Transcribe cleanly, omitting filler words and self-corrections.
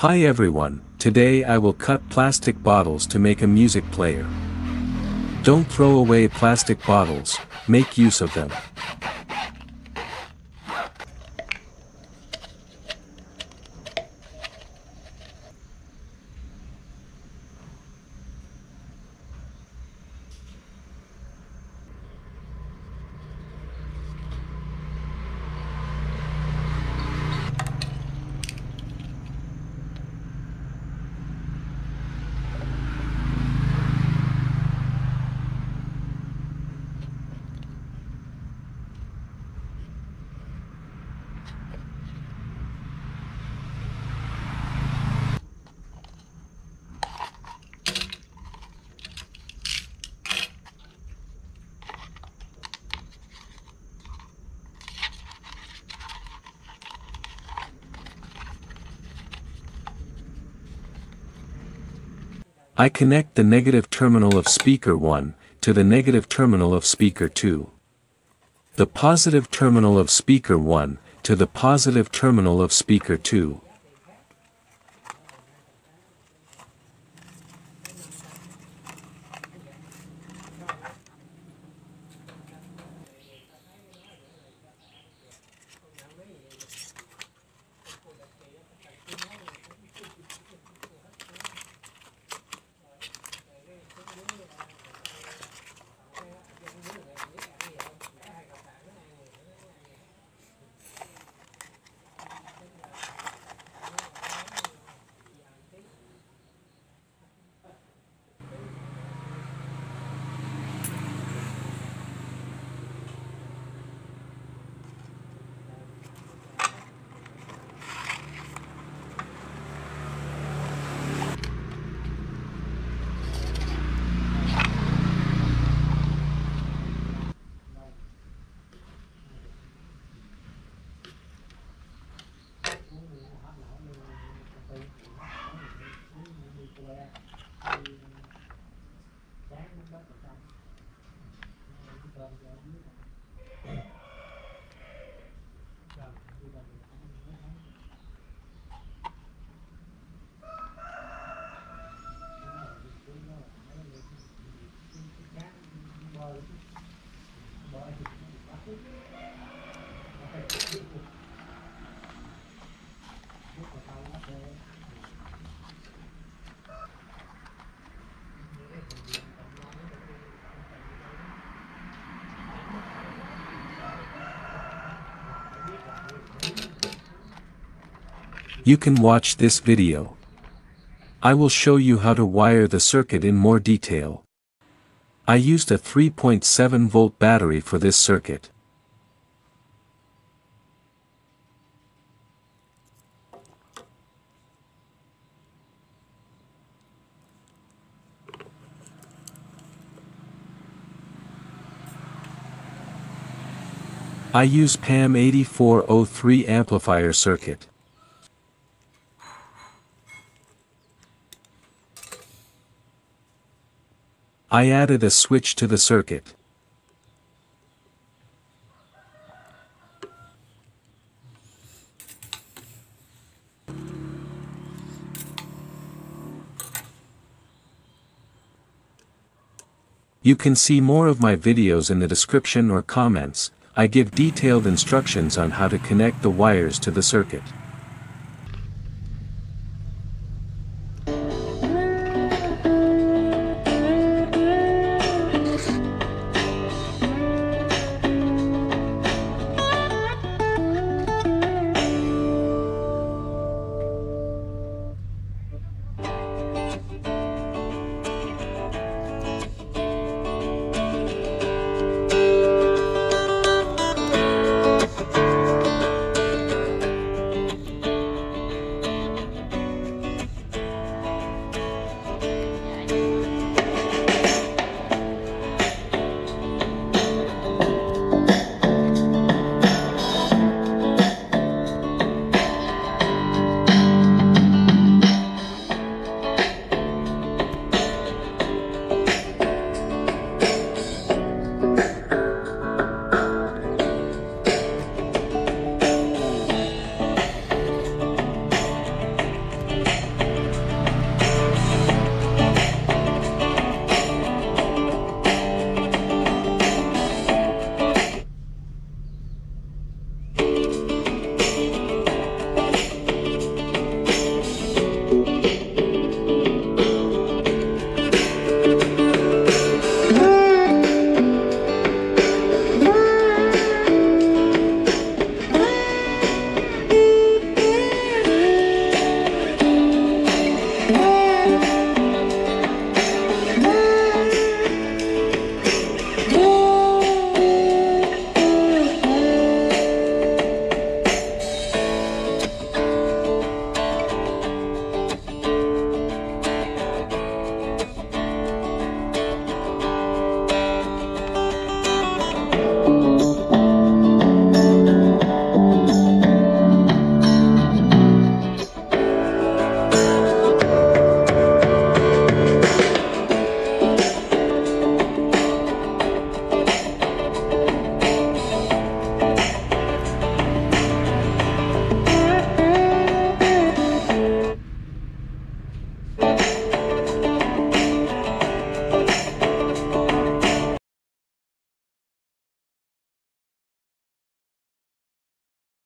Hi everyone, today I will cut plastic bottles to make a music player. Don't throw away plastic bottles, make use of them. I connect the negative terminal of speaker 1 to the negative terminal of speaker 2. The positive terminal of speaker 1 to the positive terminal of speaker 2. You can watch this video. I will show you how to wire the circuit in more detail. I used a 3.7 volt battery for this circuit. I use PAM 8403 amplifier circuit. I added a switch to the circuit. You can see more of my videos in the description or comments. I give detailed instructions on how to connect the wires to the circuit.